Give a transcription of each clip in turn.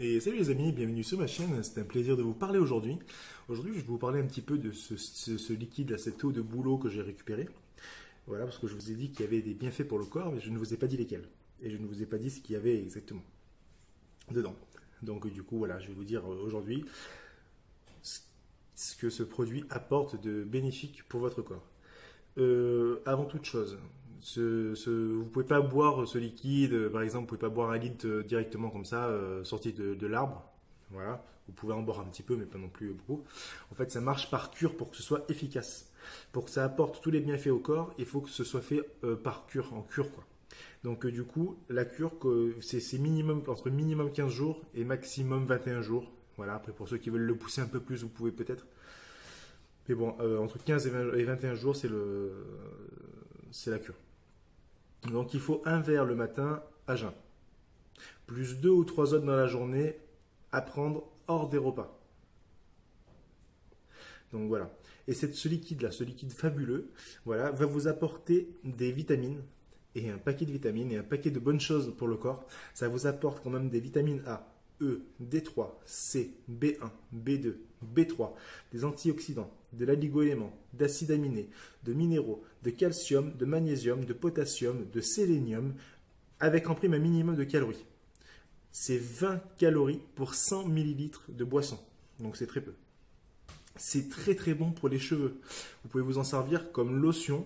Et salut les amis, bienvenue sur ma chaîne, c'est un plaisir de vous parler aujourd'hui. Aujourd'hui, je vais vous parler un petit peu de ce liquide, là, cette eau de bouleau que j'ai récupéré. Voilà, parce que je vous ai dit qu'il y avait des bienfaits pour le corps, mais je ne vous ai pas dit lesquels. Et je ne vous ai pas dit ce qu'il y avait exactement dedans. Donc du coup, voilà, je vais vous dire aujourd'hui ce que ce produit apporte de bénéfique pour votre corps. Avant toute chose, vous ne pouvez pas boire ce liquide, par exemple, vous ne pouvez pas boire un litre directement comme ça, sorti de l'arbre. Voilà, vous pouvez en boire un petit peu, mais pas non plus beaucoup. En fait, ça marche par cure pour que ce soit efficace. Pour que ça apporte tous les bienfaits au corps, il faut que ce soit fait par cure, en cure quoi. Donc du coup, la cure, c'est minimum, entre minimum 15 jours et maximum 21 jours. Voilà, après pour ceux qui veulent le pousser un peu plus, vous pouvez peut-être. Mais bon, entre 15 et 21 jours, c'est la cure. Donc il faut un verre le matin à jeun, plus 2 ou 3 autres dans la journée à prendre hors des repas. Donc voilà. Et ce liquide-là, ce liquide fabuleux, voilà, va vous apporter des vitamines et un paquet de vitamines et un paquet de bonnes choses pour le corps. Ça vous apporte quand même des vitamines A, E, D3, C, B1, B2, B3, des antioxydants, de l'oligo-éléments, d'acides aminés, de minéraux, de calcium, de magnésium, de potassium, de sélénium, avec en prime un minimum de calories. C'est 20 calories pour 100 millilitres de boisson. Donc c'est très peu. C'est très très bon pour les cheveux. Vous pouvez vous en servir comme lotion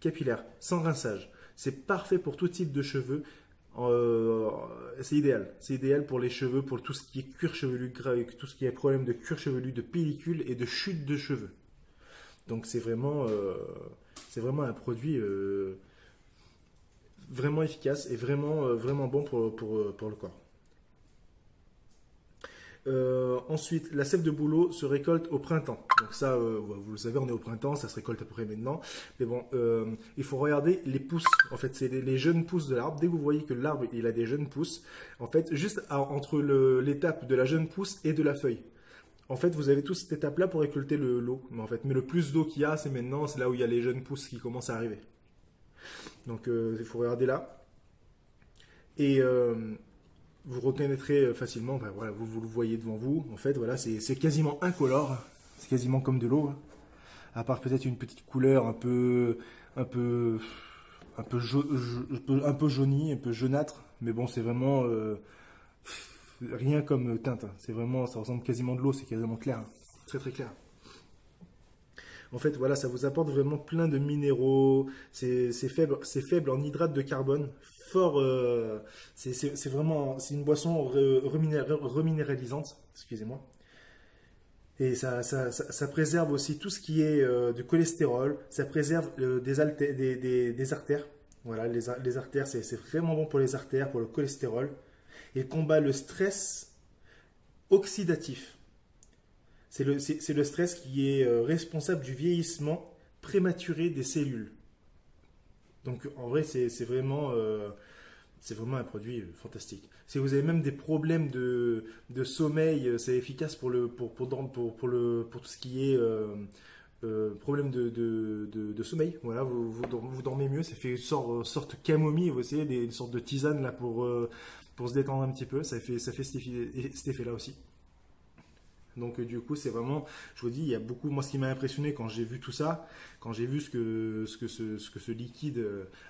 capillaire, sans rinçage. C'est parfait pour tout type de cheveux. C'est idéal. C'est idéal pour les cheveux, pour tout ce qui est cuir chevelu, tout ce qui est problème de cuir chevelu, de pellicule et de chute de cheveux. Donc c'est vraiment un produit vraiment efficace et vraiment bon pour le corps. Ensuite, la sève de bouleau se récolte au printemps. Donc ça, vous le savez, on est au printemps, ça se récolte à peu près maintenant. Mais bon, il faut regarder les pousses. En fait, c'est les jeunes pousses de l'arbre. Dès que vous voyez que l'arbre il a des jeunes pousses, en fait, juste entre l'étape de la jeune pousse et de la feuille. En fait, vous avez toute cette étape-là pour récolter l'eau. Mais le plus d'eau qu'il y a, c'est maintenant, c'est là où il y a les jeunes pousses qui commencent à arriver. Donc, il faut regarder là. Et vous reconnaîtrez facilement, ben voilà, vous le voyez devant vous, en fait, voilà, c'est quasiment incolore, c'est quasiment comme de l'eau, hein. À part peut-être une petite couleur un peu jaunie, un peu jaunâtre, mais bon, c'est vraiment rien comme teinte, hein. C'est vraiment, ça ressemble quasiment de l'eau, c'est quasiment clair, hein. Très très clair. En fait, voilà, ça vous apporte vraiment plein de minéraux. C'est faible en hydrate de carbone. Fort, c'est vraiment, c'est une boisson reminéralisante. Excusez-moi. Et ça préserve aussi tout ce qui est du cholestérol. Ça préserve des artères. Voilà, les artères, c'est vraiment bon pour les artères, pour le cholestérol. Il combat le stress oxydatif. C'est le stress qui est responsable du vieillissement prématuré des cellules. Donc en vrai, c'est vraiment un produit fantastique. Si vous avez même des problèmes de sommeil, c'est efficace pour tout ce qui est problème de sommeil. Voilà, vous dormez mieux. Ça fait une sorte camomille, vous savez, une sorte de tisane là pour se détendre un petit peu. Ça fait cet effet-là aussi. Donc du coup, c'est vraiment, je vous dis, il y a beaucoup, moi ce qui m'a impressionné quand j'ai vu tout ça, quand j'ai vu ce que ce liquide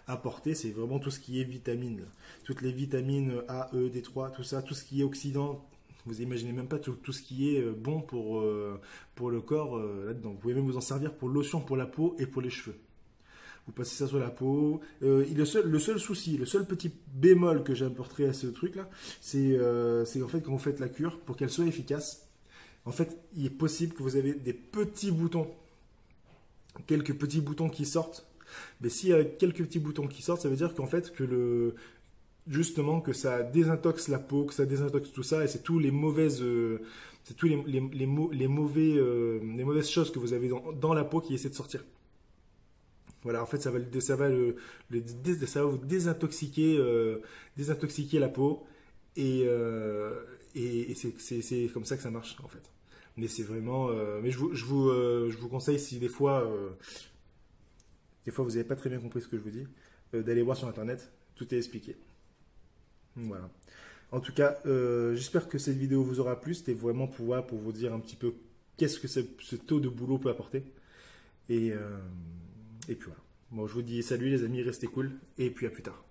apportait, c'est vraiment tout ce qui est vitamines. Toutes les vitamines A, E, D3, tout ça, tout ce qui est oxydant, vous imaginez même pas tout ce qui est bon pour le corps là-dedans. Vous pouvez même vous en servir pour lotion pour la peau et pour les cheveux. Vous passez ça sur la peau. Le seul souci, le seul petit bémol que j'apporterai à ce truc-là, c'est en fait quand vous faites la cure, pour qu'elle soit efficace, en fait, il est possible que vous avez des petits boutons, quelques petits boutons qui sortent. Mais s'il y a quelques petits boutons qui sortent, ça veut dire qu'en fait, justement, que ça désintoxe la peau, que ça désintoxe tout ça, et c'est tous les mauvaises, c'est tous les mauvaises choses que vous avez dans la peau qui essaient de sortir. Voilà, en fait, ça va vous désintoxiquer la peau, et c'est comme ça que ça marche, en fait. Mais c'est vraiment. Mais je vous conseille, si des fois vous n'avez pas très bien compris ce que je vous dis, d'aller voir sur internet, tout est expliqué. Voilà. En tout cas, j'espère que cette vidéo vous aura plu. C'était vraiment pour vous dire un petit peu qu'est-ce que ce taux de boulot peut apporter. Et puis voilà. Bon, je vous dis salut les amis, restez cool, et puis à plus tard.